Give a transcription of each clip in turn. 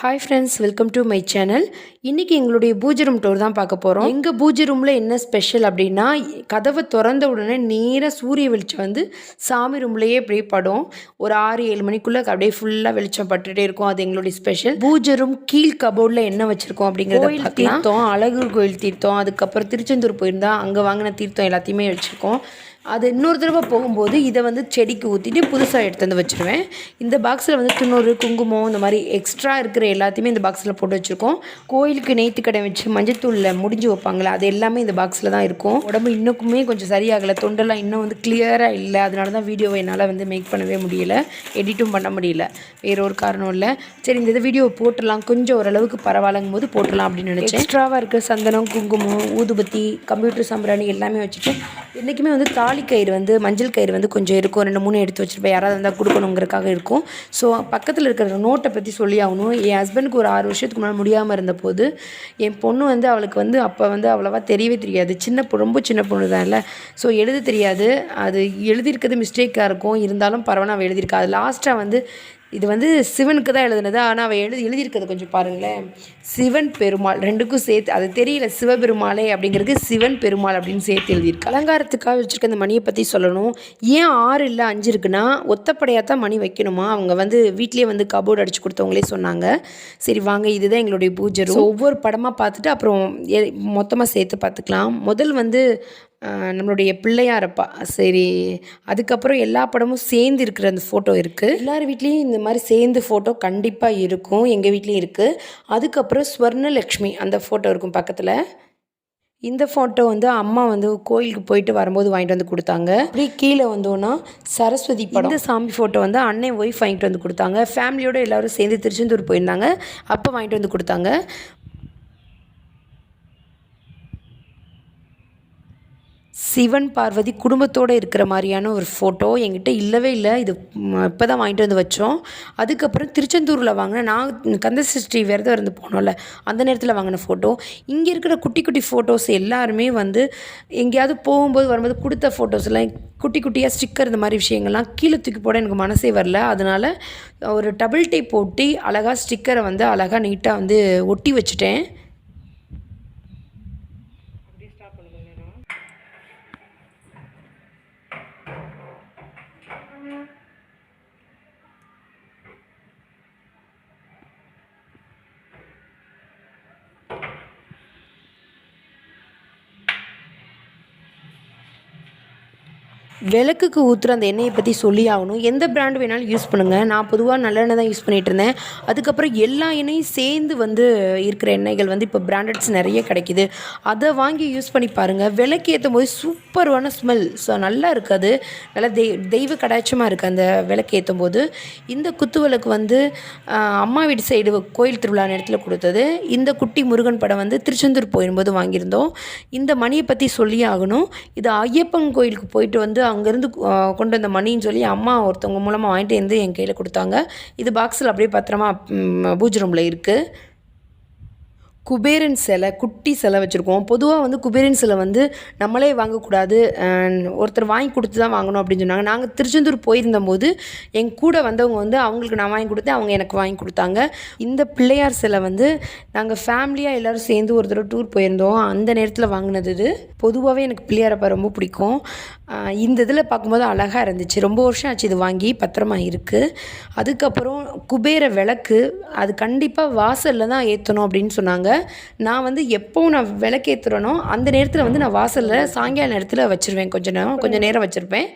Hi friends, welcome to my channel. இன்றைக்கி எங்களுடைய பூஜை ரூம் டூர் தான் பார்க்க போகிறோம். எங்கள் பூஜை ரூமில் என்ன ஸ்பெஷல் அப்படின்னா, கதவை திறந்த உடனே நேராக சூரிய வெளிச்சம் வந்து சாமி ரூம்லேயே அப்படியே படும். ஒரு 6-7 மணிக்குள்ளே அப்படியே ஃபுல்லாக வெளிச்சம் பட்டுகிட்டே இருக்கும். அது எங்களுடைய ஸ்பெஷல். பூஜை ரூம் கீழ் கபோர்டில் என்ன வச்சுருக்கோம் அப்படிங்கிறத தீர்த்தம், அழகர் கோயில் தீர்த்தம், அதுக்கப்புறம் திருச்செந்தூர் போயிருந்தா அங்கே வாங்கின தீர்த்தம் எல்லாத்தையுமே வச்சுருக்கோம். அது இன்னொரு தடவை போகும்போது இதை வந்து செடிக்கு ஊற்றிட்டு புதுசாக எடுத்து வந்து வச்சுருவேன். இந்த பாக்ஸில் வந்து துண்ணூறு, குங்குமம், இந்த மாதிரி எக்ஸ்ட்ரா இருக்கிற எல்லாத்தையுமே இந்த பாக்ஸில் போட்டு வச்சுருக்கோம். கோயிலுக்கு நேர்த்திக்கடை வச்சு மஞ்சத்தூளில் முடிஞ்சு வைப்பாங்களே, அது எல்லாமே இந்த பாக்ஸில் தான் இருக்கும். உடம்பு இன்னுக்குமே கொஞ்சம் சரியாகலை, தொண்டெல்லாம் இன்னும் வந்து கிளியராக இல்லை. அதனால தான் வீடியோவை என்னால் வந்து மேக் பண்ணவே முடியலை, எடிட்டும் பண்ண முடியல. வேறு ஒரு காரணம் இல்லை. சரி, இந்த வீடியோவை போட்டுடலாம், கொஞ்சம் ஓரளவுக்கு பரவாயில்லைங்கும் போது போட்டுடலாம் அப்படின்னு நினச்சேன். எக்ஸ்ட்ராவாக இருக்கிற சந்தனம், குங்குமம், ஊதுபத்தி, கம்ப்யூட்டர் சாம்பிராணி எல்லாமே வச்சுட்டு, என்றைக்குமே வந்து தாலி கயிறு வந்து மஞ்சள் கயிறு வந்து கொஞ்சம் இருக்கும், 2-3 எடுத்து வச்சுருப்பேன். யாராவது இருந்தால் கொடுக்கணுங்கிறதுக்காக இருக்கும். ஸோ பக்கத்தில் இருக்கிற நோட்டை பற்றி சொல்லி ஆகணும். என் ஹஸ்பண்டுக்கு ஒரு 6 வருஷத்துக்கு முன்னாடி முடியாமல் இருந்தபோது என் பொண்ணு வந்து அவளுக்கு வந்து அப்போ வந்து அவ்வளோவா தெரியவே தெரியாது, ரொம்ப சின்ன பொண்ணு தான் இல்லை. ஸோ எழுத தெரியாது. அது எழுதியிருக்கிறது மிஸ்டேக்காக இருக்கும், இருந்தாலும் பரவாயில்ல அவள் எழுதியிருக்கா. அது லாஸ்ட்டாக வந்து இது வந்து சிவனுக்கு தான் எழுதுனது, ஆனால் அவள் எழுதியிருக்கிறது கொஞ்சம் பாருங்களேன், சிவன் பெருமாள் ரெண்டுக்கும் சேர்த்து. அது தெரியல, சிவபெருமாளே அப்படிங்கிறது சிவன் பெருமாள் அப்படின்னு சேர்த்து எழுதியிருக்கு. அலங்காரத்துக்காக வச்சுருக்க இந்த மணியை பற்றி சொல்லணும். ஏன் 6 இல்லை 5 இருக்குன்னா, ஒத்தப்படையாக தான் மணி வைக்கணுமா. அவங்க வந்து வீட்லேயே வந்து கபோர்டு அடித்து கொடுத்தவங்களே சொன்னாங்க. சரி வாங்க, இதுதான் எங்களுடைய பூஜை ரூம். ஒவ்வொரு படமாக பார்த்துட்டு அப்புறம் மொத்தமாக சேர்த்து பார்த்துக்கலாம். முதல் வந்து நம்மளுடைய பிள்ளையாரப்பா. சரி, அதுக்கப்புறம் எல்லா படமும் சேர்ந்து இருக்கிற அந்த ஃபோட்டோ இருக்குது. எல்லார் வீட்லேயும் இந்த மாதிரி சேர்ந்து ஃபோட்டோ கண்டிப்பாக இருக்கும், எங்கள் வீட்லேயும் இருக்குது. அதுக்கப்புறம் ஸ்வர்ணலக்ஷ்மி அந்த ஃபோட்டோ இருக்கும் பக்கத்தில். இந்த ஃபோட்டோ வந்து அம்மா வந்து கோயிலுக்கு போயிட்டு வரும்போது வாங்கிட்டு வந்து கொடுத்தாங்க. அப்படியே கீழே வந்தோன்னா சரஸ்வதி படம். இந்த சாமி ஃபோட்டோ வந்து அண்ணன் ஒய்ஃப் வாங்கிட்டு வந்து கொடுத்தாங்க. ஃபேமிலியோடு எல்லோரும் சேர்ந்து திருச்செந்தூர் போயிருந்தாங்க, அப்போ வாங்கிட்டு வந்து கொடுத்தாங்க. சிவன் பார்வதி குடும்பத்தோடு இருக்கிற மாதிரியான ஒரு ஃபோட்டோ என்கிட்ட இல்லவே இல்லை. இது இப்போ தான் வாங்கிட்டு வந்து வச்சோம். அதுக்கப்புறம் திருச்செந்தூரில் வாங்கின நான் கந்தசஷ்டி விரதம் இருந்து போனோம்ல, அந்த நேரத்தில் வாங்கின ஃபோட்டோ. இங்கே இருக்கிற குட்டி குட்டி ஃபோட்டோஸ் எல்லாருமே வந்து எங்கேயாவது போகும்போது வரும்போது கொடுத்த ஃபோட்டோஸ்லாம் குட்டி குட்டியாக ஸ்டிக்கர், இந்த மாதிரி விஷயங்கள்லாம் கீழே தூக்கி போட எனக்கு மனசே வரல. அதனால் ஒரு டபுள் டேப் ஒட்டி அழகாக ஸ்டிக்கரை வந்து அழகாக நீட்டாக வந்து ஒட்டி வச்சுட்டேன். விளக்குக்கு ஊற்றுற அந்த எண்ணெயை பற்றி சொல்லி ஆகணும். எந்த பிராண்ட் வேணாலும் யூஸ் பண்ணுங்கள். நான் பொதுவாக நல்லெண்ணெய் தான் யூஸ் பண்ணிகிட்டு இருந்தேன். அதுக்கப்புறம் எல்லா எண்ணெயும் சேர்ந்து வந்து இருக்கிற எண்ணெய்கள் வந்து இப்போ பிராண்டட்ஸ் நிறைய கிடைக்கிது. அதை வாங்கி யூஸ் பண்ணி பாருங்கள். விளக்கு ஏற்றும் போது சூப்பரான ஸ்மெல். ஸோ நல்லா இருக்குது, நல்லா தெய்வ கடாட்சமாக இருக்குது அந்த விளக்கு ஏற்றும் போது. இந்த குத்து விளக்கு வந்து அம்மா வீட்டு சைடு கோயில் திருவிழா நேரத்தில் கொடுத்தது. இந்த குட்டி முருகன் படம் வந்து திருச்செந்தூர் போயிடும்போது வாங்கியிருந்தோம். இந்த மணியை பற்றி சொல்லி ஆகணும். இது ஐயப்பன் கோயிலுக்கு போயிட்டு வந்து அங்கேருந்து கொண்டு வந்த மணின்னு சொல்லி அம்மா ஒருத்தவங்க மூலமாக வாங்கிட்டு வந்து என் கையில் கொடுத்தாங்க. இது பாக்ஸில் அப்படியே பத்திரமா பூஜை ரூமில் இருக்குது. குபேரன் சிலை, குட்டி சிலை வச்சுருக்கோம். பொதுவாக வந்து குபேரன் சிலை வந்து நம்மளே வாங்கக்கூடாது, ஒருத்தர் வாங்கி கொடுத்து தான் வாங்கணும் அப்படின்னு சொன்னாங்க. நாங்கள் திருச்செந்தூர் போயிருந்தபோது என் கூட வந்தவங்க வந்து அவங்களுக்கு நான் வாங்கி கொடுத்தேன், அவங்க எனக்கு வாங்கி கொடுத்தாங்க. இந்த பிள்ளையார் சிலை வந்து நாங்கள் ஃபேமிலியாக எல்லோரும் சேர்ந்து ஒரு தடவை டூர் போயிருந்தோம், அந்த நேரத்தில் வாங்கினது. இது பொதுவாகவே எனக்கு பிள்ளையாரப்பா ரொம்ப பிடிக்கும். இந்த இதில் பார்க்கும்போது அழகாக இருந்துச்சு. ரொம்ப வருஷம் ஆச்சு இது வாங்கி, பத்திரமா இருக்குது. அதுக்கப்புறம் குபேர விளக்கு, அது கண்டிப்பாக வாசலில் தான் ஏற்றணும் அப்படின்னு சொன்னாங்க. நான் வந்து எப்போவும் நான் விளக்கேற்றுறனோ அந்த நேரத்தில் வந்து நான் வாசலில் சாயங்கால நேரத்தில் வச்சுருவேன். கொஞ்சம் நேரம் வச்சுருப்பேன்.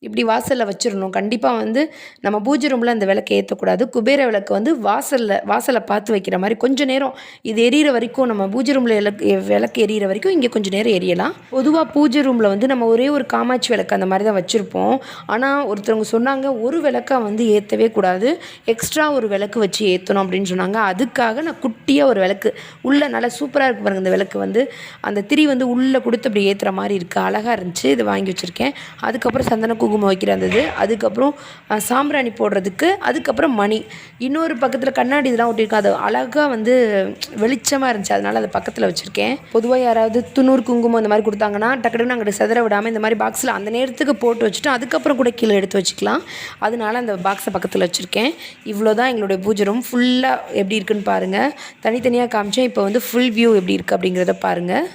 இப்படி வாசலில் வச்சிடணும். கண்டிப்பாக வந்து நம்ம பூஜை ரூமில் அந்த விளக்கு ஏற்றக்கூடாது. குபேர விளக்கு வந்து வாசலை பார்த்து வைக்கிற மாதிரி கொஞ்சம் நேரம் இது எரியிற வரைக்கும், நம்ம பூஜை ரூமில் விளக்கு எரியிற வரைக்கும் இங்கே கொஞ்சம் நேரம் எரியலாம். பொதுவாக பூஜை ரூமில் வந்து நம்ம ஒரே ஒரு காமாட்சி விளக்கு அந்த மாதிரி தான் வச்சுருப்போம். ஆனால் ஒருத்தவங்க சொன்னாங்க ஒரு விளக்கை வந்து ஏற்றவே கூடாது, எக்ஸ்ட்ரா ஒரு விளக்கு வச்சு ஏற்றணும் அப்படின்னு சொன்னாங்க. அதுக்காக நான் குட்டியாக ஒரு விளக்கு உள்ளே நல்லா சூப்பராக இருக்குது பாருங்கள். இந்த விளக்கு வந்து அந்த திரி வந்து உள்ளே கொடுத்து அப்படி ஏற்றுற மாதிரி இருக்குது, அழகாக இருந்துச்சு. இது வாங்கி வச்சுருக்கேன். அதுக்கப்புறம் சந்தன குங்குமம் வைக்கிற அந்த அதுக்கப்புறம் சாம்பிராணி போடுறதுக்கு, அதுக்கப்புறம் மணி. இன்னொரு பக்கத்தில் கண்ணாடி இதெல்லாம் ஒட்டியிருக்கேன். அது அழகாக வந்து வெளிச்சமாக இருந்துச்சு, அதனால் அதை பக்கத்தில் வச்சுருக்கேன். பொதுவாக யாராவது துண்ணூறு குங்குமம் இந்த மாதிரி கொடுத்தாங்கன்னா டக்குனு அங்கிட்ட செதற விடாமல் இந்த மாதிரி பாக்ஸில் அந்த நேரத்துக்கு போட்டு வச்சுட்டு அதுக்கப்புறம் கூட கீழே எடுத்து வச்சுக்கலாம். அதனால அந்த பாக்ஸை பக்கத்தில் வச்சுருக்கேன். இவ்வளோ தான் எங்களுடைய பூஜை ரூம் ஃபுல்லாக எப்படி இருக்குன்னு பாருங்கள். தனித்தனியாக காமிச்சேன். இப்போ வந்து ஃபுல் வியூ எப்படி இருக்குது அப்படிங்கிறத பாருங்கள்.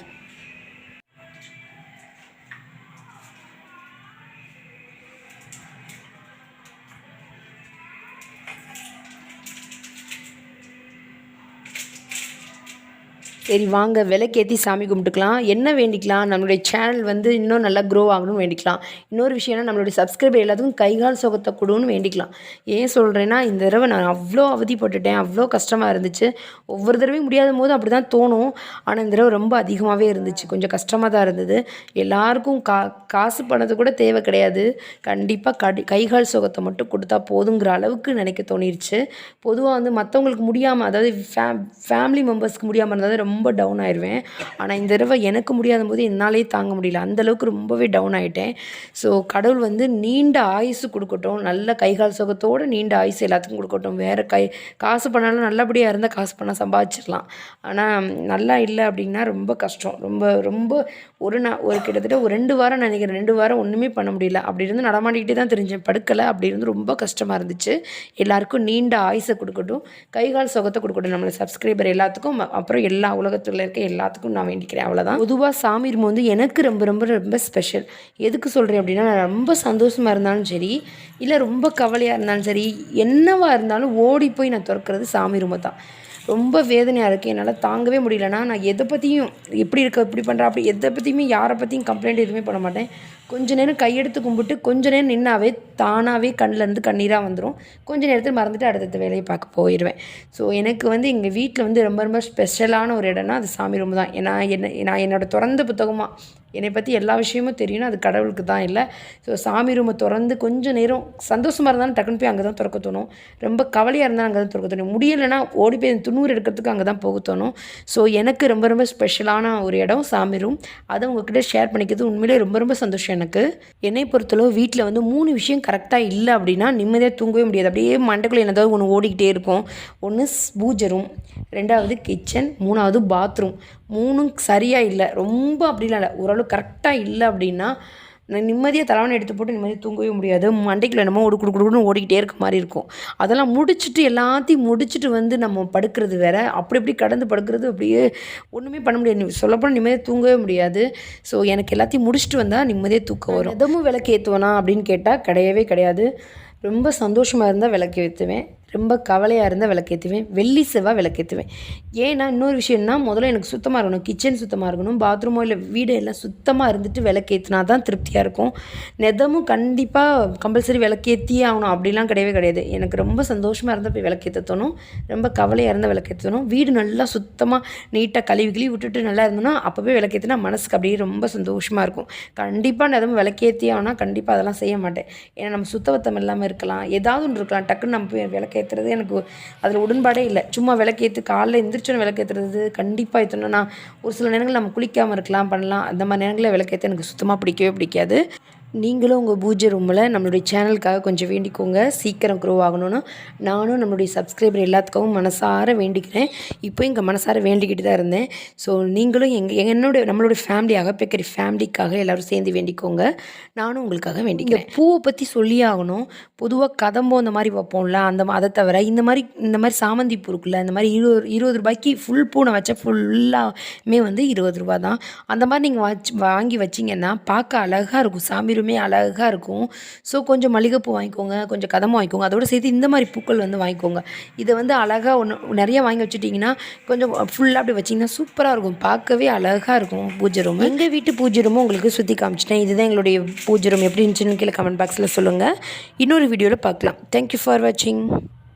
சரி வாங்க விளக்கேற்றி சாமி கும்பிட்டுக்கலாம். என்ன வேண்டிக்கலாம்? நம்மளுடைய சேனல் வந்து இன்னும் நல்லா க்ரோ ஆகணும்னு வேண்டிக்கலாம். இன்னொரு விஷயம்னா நம்மளுடைய சப்ஸ்கிரைபர் எல்லாத்துக்கும் கைகால் சுகத்தை கொடுன்னு வேண்டிக்கலாம். ஏன் சொல்கிறேன்னா, இந்த தடவை நான் அவ்வளோ அவதிப்பட்டுட்டேன், அவ்வளோ கஷ்டமாக இருந்துச்சு. ஒவ்வொரு தடவையும் முடியாத போது அப்படி தான் தோணும். ஆனால் இந்த தடவை ரொம்ப அதிகமாகவே இருந்துச்சு, கொஞ்சம் கஷ்டமாக தான் இருந்தது. எல்லாருக்கும் காசு பணத்து கூட தேவை கிடையாது. கண்டிப்பாக கைகால் சுகத்தை மட்டும் கொடுத்தா போதுங்கிற அளவுக்கு நினைக்க தோணிருச்சு. பொதுவாக வந்து மற்றவங்களுக்கு முடியாமல், அதாவது ஃபேமிலி மெம்பர்ஸ்க்கு முடியாமல் இருந்தால் ரொம்ப டவுன் ஆயிடுவேன். ஆனால் இந்த தடவை எனக்கு முடியாத போது என்னாலே தாங்க முடியல, அந்தளவுக்கு ரொம்பவே டவுன் ஆகிட்டேன். ஸோ கடவுள் வந்து நீண்ட ஆயுசு கொடுக்கட்டும், நல்ல கைகால் சுகத்தோடு நீண்ட ஆயுசு எல்லாத்துக்கும் கொடுக்கட்டும். வேறு காசு பண்ணாலும் நல்லபடியாக இருந்தால் காசு பண்ணால் சம்பாதிச்சிடலாம். ஆனால் நல்லா இல்லை அப்படின்னா ரொம்ப கஷ்டம். ரொம்ப ரொம்ப ஒரு கிட்டத்தட்ட ஒரு 2 வாரம் நினைக்கிறேன், 2 வாரம் ஒன்றுமே பண்ண முடியல. அப்படி இருந்து நடமாடிக்கிட்டே தான் தெரிஞ்சேன், படுக்கலை. அப்படி இருந்து ரொம்ப கஷ்டமாக இருந்துச்சு. எல்லாருக்கும் நீண்ட ஆயுசை கொடுக்கட்டும், கைகால் சுகத்தை கொடுக்கட்டும் நம்மளை சப்ஸ்கிரைபர் எல்லாத்துக்கும். அப்புறம் எல்லா உலகத்தில் இருக்க எல்லாத்துக்கும் நான் வேண்டிக்கிறேன். அவ்வளோதான். பொதுவாக சாமி ரூம் வந்து எனக்கு ரொம்ப ரொம்ப ரொம்ப ஸ்பெஷல். எதுக்கு சொல்கிறேன் அப்படின்னா, நான் ரொம்ப சந்தோஷமாக இருந்தாலும் சரி, இல்லை ரொம்ப கவலையாக இருந்தாலும் சரி, என்னவாக இருந்தாலும் ஓடி போய் நான் திறக்கிறது சாமி ரூமை தான். ரொம்ப வேதனையாக இருக்குது, என்னால் தாங்கவே முடியலன்னா நான் எதை பற்றியும் எப்படி இருக்க இப்படி பண்ணுறேன் அப்படி எதை பற்றியுமே யாரை பற்றியும் கம்ப்ளைண்ட் எதுவுமே பண்ண மாட்டேன். கொஞ்ச நேரம் கையெடுத்து கும்பிட்டு கொஞ்ச நேரம் நின்னாவே தானாகவே கண்ணிலேருந்து கண்ணீராக வந்துடும். கொஞ்ச நேரத்தில் மறந்துட்டு அடுத்தடுத்த வேலையை பார்க்க போயிடுவேன். ஸோ எனக்கு வந்து எங்கள் வீட்டில் வந்து ரொம்ப ரொம்ப ஸ்பெஷலான ஒரு இடம்னா அது சாமி ரூம் தான். ஏன்னா நான் என்னோடய திறந்த புத்தகமாக என்னை பற்றி எல்லா விஷயமும் தெரியும்னா அது கடவுளுக்கு தான். இல்லை ஸோ சாமி ரூமை திறந்து கொஞ்சம் நேரம் சந்தோஷமாக இருந்தாலும் டக்குன்னு போய் அங்கே தான் திறக்க தோணும். ரொம்ப கவலையாக இருந்தாலும் அங்கே தான் திறக்க தோணும். முடியலைன்னா ஓடி போய் துண்ணூறு எடுக்கிறதுக்கு அங்கே தான் போக தோணும். ஸோ எனக்கு ரொம்ப ரொம்ப ஸ்பெஷலான ஒரு இடம் சாமி ரூம். அதை உங்கள்கிட்ட ஷேர் பண்ணிக்கிறது உண்மையிலே ரொம்ப ரொம்ப சந்தோஷம் எனக்கு. என்னை பொறுத்தளவு வீட்டில் வந்து 3 விஷயம் கரெக்டாக இல்லை அப்படின்னா நிம்மதியாக தூங்கவே முடியாது. அப்படியே மண்டைக்குள்ளே என்னதாவது ஒன்று ஓடிக்கிட்டே இருக்கும். ஒன்று பூஜை ரூம், 2வது கிச்சன், 3வது பாத்ரூம். 3ம் சரியாக இல்லை, ரொம்ப அப்படிலாம் இல்லை, ஓரளவு கரெக்டாக இல்லை அப்படின்னா நான் நிம்மதியாக தலைவனை எடுத்து போட்டு நிம்மதியாக தூங்கவே முடியாது. மண்டைக்குள்ள என்னமோ கொடுக்குன்னு ஓடிக்கிட்டே இருக்க மாதிரி இருக்கும். அதெல்லாம் முடிச்சுட்டு எல்லாத்தையும் முடிச்சுட்டு வந்து நம்ம படுக்கிறது வேறு, அப்படி கடந்து படுக்கிறது அப்படியே ஒன்றுமே பண்ண முடியாது. சொல்லப்போனால் நிம்மதியாக தூங்கவே முடியாது. ஸோ எனக்கு எல்லாத்தையும் முடிச்சுட்டு வந்தால் நிம்மதியாக தூக்கம் வரும். எதுவும் விளக்கு ஏற்றுவேனா அப்படின்னு கேட்டால் கிடையவே கிடையாது. ரொம்ப சந்தோஷமாக இருந்தால் விளக்கு ஏற்றுவேன், ரொம்ப கவலையாக இருந்தால் விளக்கேற்றுவேன், வெள்ளி செவ்வாய் விளக்கேற்றுவேன். ஏன்னா இன்னொரு விஷயம்னா, முதல்ல எனக்கு சுத்தமாக இருக்கணும், கிச்சன் சுத்தமாக இருக்கணும், பாத்ரூமோ இல்லை வீடு எல்லாம் சுத்தமாக இருந்துட்டு விளக்கேற்றினா தான் திருப்தியாக இருக்கும். நெதமும் கண்டிப்பாக கம்பல்சரி விளக்கேற்றியே ஆகணும் அப்படிலாம் கிடையவே கிடையாது. எனக்கு ரொம்ப சந்தோஷமாக இருந்தால் போய் விளக்கேற்ற தோணும், ரொம்ப கவலையாக இருந்தால் விளக்கேற்றணும். வீடு நல்லா சுத்தமாக நீட்டாக கழுவி விட்டுட்டு நல்லா இருந்தோன்னா அப்போ போய் விளக்கேற்றினா மனசுக்கு அப்படியே ரொம்ப சந்தோஷமாக இருக்கும். கண்டிப்பாக நெதமும் விளக்கேற்றியே ஆனால் கண்டிப்பாக அதெல்லாம் செய்ய மாட்டேன். ஏன்னா நம்ம சுத்தபத்தம் இல்லாமல் இருக்கலாம், ஏதாவது ஒன்று இருக்கலாம், டக்குன்னு நம்ம போய் விளக்கேற்றுறது எனக்கு அதில் உடன்பாடே இல்லை. சும்மா விளக்கேற்று காலைல எந்திரிச்சோன்னு விளக்கேற்றுறது கண்டிப்பாக ஏற்றணும். நான் ஒரு சில நேரங்கள் நம்ம குளிக்காமல் இருக்கலாம், பண்ணலாம், அந்த மாதிரி நேரங்களில் விளக்கேற்ற எனக்கு சுத்தமாக பிடிக்கவே பிடிக்காது. நீங்களும் உங்கள் பூஜை ரூமில் நம்மளுடைய சேனலுக்காக கொஞ்சம் வேண்டிக்கோங்க, சீக்கிரம் க்ரோ ஆகணும்னு. நானும் நம்மளுடைய சப்ஸ்கிரைபர் எல்லாத்துக்கும் மனசார வேண்டிக்கிறேன். இப்போ இங்கே மனசார வேண்டிக்கிட்டு தான் இருந்தேன். ஸோ நீங்களும் நம்மளுடைய ஃபேமிலி, அகப்பைக்கறி ஃபேமிலிக்காக எல்லோரும் சேர்ந்து வேண்டிக்கோங்க. நானும் உங்களுக்காக வேண்டிக்கிறேன். பூவை பற்றி சொல்லியே ஆகணும். பொதுவாக கதம்போ இந்த மாதிரி வைப்போம்ல, அதை தவிர இந்த மாதிரி சாமந்தி பூ இருக்குல்ல, இந்த மாதிரி 20 ரூபாய்க்கு ஃபுல் பூ நான் வச்சா ஃபுல்லாமே வந்து 20 ரூபா தான். அந்த மாதிரி நீங்கள் வாங்கி வச்சிங்கன்னா பார்க்க அழகாக இருக்கும், சாமி அழகாக இருக்கும். ஸோ கொஞ்சம் மல்லிகைப்பூ வாங்கிக்கோங்க, கொஞ்சம் கதம்பம் வாங்கிக்கோங்க, அதோடு சேர்த்து இந்த மாதிரி பூக்கள் வந்து வாங்கிக்கோங்க. இதை வந்து அழகாக நிறையா வாங்கி வச்சுட்டிங்கன்னா கொஞ்சம் ஃபுல்லாக அப்படி வச்சிங்கன்னா சூப்பராக இருக்கும், பார்க்கவே அழகாக இருக்கும் பூஜை ரூம். எங்கள் வீட்டு பூஜை ரூமும் உங்களுக்கு சுற்றி காமிச்சிட்டேன். இதுதான் எங்களுடைய பூஜை ரூம். எப்படி இருந்துச்சுன்னு கீழே கமெண்ட் பாக்ஸில் சொல்லுங்கள். இன்னொரு வீடியோவில் பார்க்கலாம். தேங்க்யூ ஃபார் வாட்சிங்.